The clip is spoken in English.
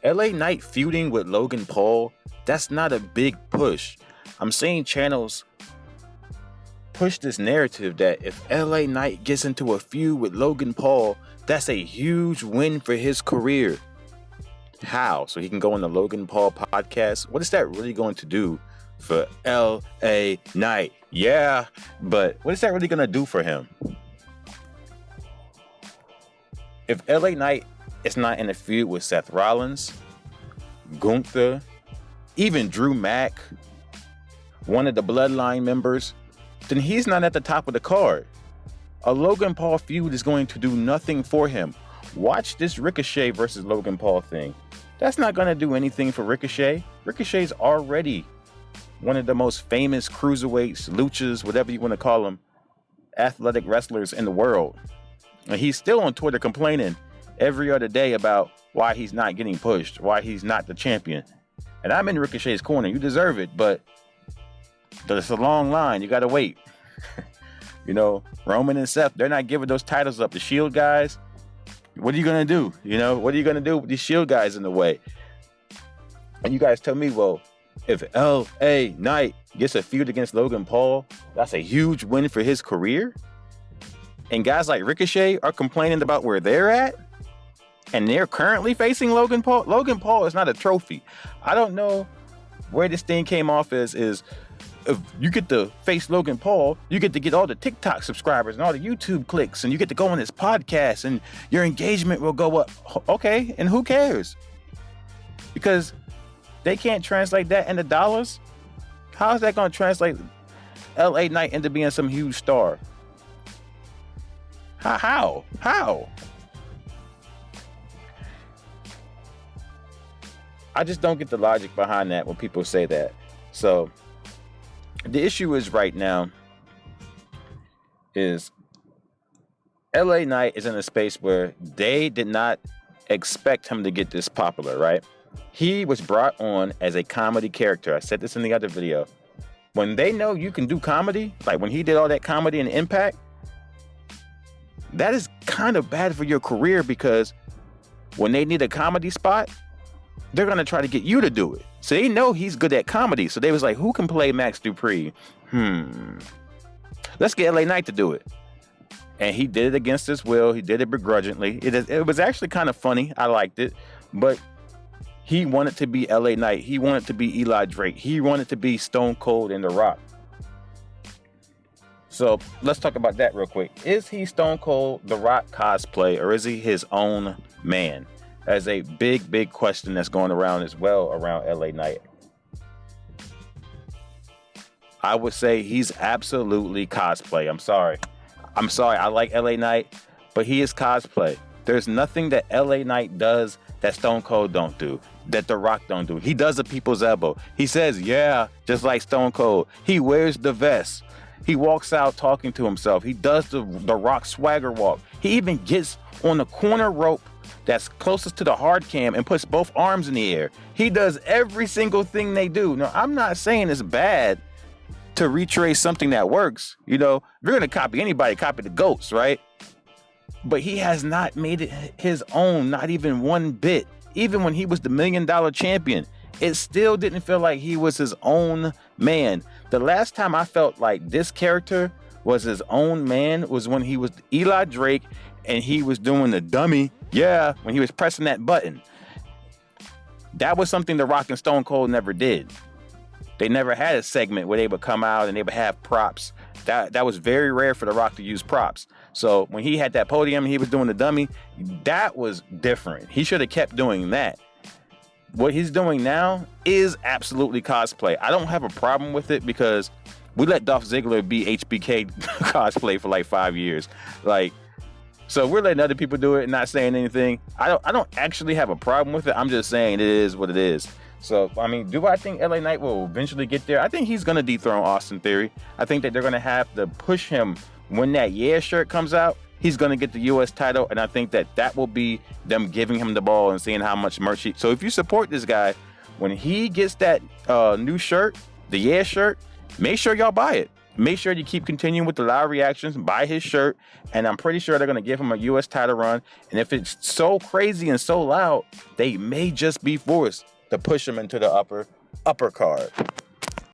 LA Knight feuding with Logan Paul, that's not a big push. I'm seeing channels push this narrative that if LA Knight gets into a feud with Logan Paul, that's a huge win for his career. How? So he can go on the Logan Paul podcast? What is that really going to do for LA Knight? Yeah, but what is that really going to do for him? If LA Knight is not in a feud with Seth Rollins, Gunther, even Drew Mack, one of the Bloodline members, then he's not at the top of the card. A Logan Paul feud is going to do nothing for him. Watch this Ricochet versus Logan Paul thing. That's not going to do anything for Ricochet. Ricochet's already one of the most famous cruiserweights, luchas, whatever you want to call them, athletic wrestlers in the world. And he's still on Twitter complaining every other day about why he's not getting pushed, why he's not the champion. And I'm in Ricochet's corner. You deserve it, but it's a long line. You got to wait. You know, Roman and Seth, they're not giving those titles up. The Shield guys, what are you going to do? You know, what are you going to do with these Shield guys in the way? And you guys tell me, well, if LA Knight gets a feud against Logan Paul, that's a huge win for his career. And guys like Ricochet are complaining about where they're at, and they're currently facing Logan Paul. Logan Paul is not a trophy. I don't know where this thing came off as is. If you get to face Logan Paul, you get to get all the TikTok subscribers and all the YouTube clicks, and you get to go on his podcast, and your engagement will go up. Okay, and who cares? Because they can't translate that into dollars. How is that going to translate LA Knight into being some huge star? How? I just don't get the logic behind that when people say that. So the issue is right now is LA Knight is in a space where they did not expect him to get this popular, right? He was brought on as a comedy character. I said this in the other video. When they know you can do comedy, like when he did all that comedy in Impact, that is kind of bad for your career, because when they need a comedy spot, they're going to try to get you to do it. So they know he's good at comedy. So they was like, who can play Max Dupree? Let's get LA Knight to do it. And he did it against his will. He did it begrudgingly. It was actually kind of funny. I liked it. But he wanted to be LA Knight. He wanted to be Eli Drake. He wanted to be Stone Cold and The Rock. So let's talk about that real quick. Is he Stone Cold, The Rock cosplay, or is he his own man? That's a big question that's going around as well around LA Knight. I would say he's absolutely cosplay. I'm sorry. I like LA Knight, but he is cosplay. There's nothing that LA Knight does that Stone Cold don't do, that The Rock don't do. He does a people's elbow. He says, yeah, just like Stone Cold. He wears the vest. He walks out talking to himself. He does the Rock swagger walk. He even gets on the corner rope that's closest to the hard cam and puts both arms in the air. He does every single thing they do. Now, I'm not saying it's bad to retrace something that works. You know, if you're going to copy anybody, copy the GOATs, right? But he has not made it his own, not even one bit. Even when he was the $1 million champion, it still didn't feel like he was his own man. The last time I felt like this character was his own man was when he was Eli Drake and he was doing the dummy, yeah, when he was pressing that button. That was something The Rock and Stone Cold never did. They never had a segment where they would come out and they would have props. That was very rare for The Rock to use props. So when he had that podium and he was doing the dummy, that was different. He should have kept doing that. What he's doing now is absolutely cosplay. I don't have a problem with it because we let Dolph Ziggler be HBK cosplay for like 5 years. So we're letting other people do it and not saying anything. I don't actually have a problem with it. I'm just saying it is what it is. So, I mean, do I think LA Knight will eventually get there? I think he's going to dethrone Austin Theory. I think that they're going to have to push him when that Yeah shirt comes out. He's going to get the U.S. title, and I think that will be them giving him the ball and seeing how much merch he... So if you support this guy, when he gets that new shirt, the Yeah shirt, make sure y'all buy it. Make sure you keep continuing with the loud reactions. Buy his shirt, and I'm pretty sure they're going to give him a U.S. title run. And if it's so crazy and so loud, they may just be forced to push him into the upper card.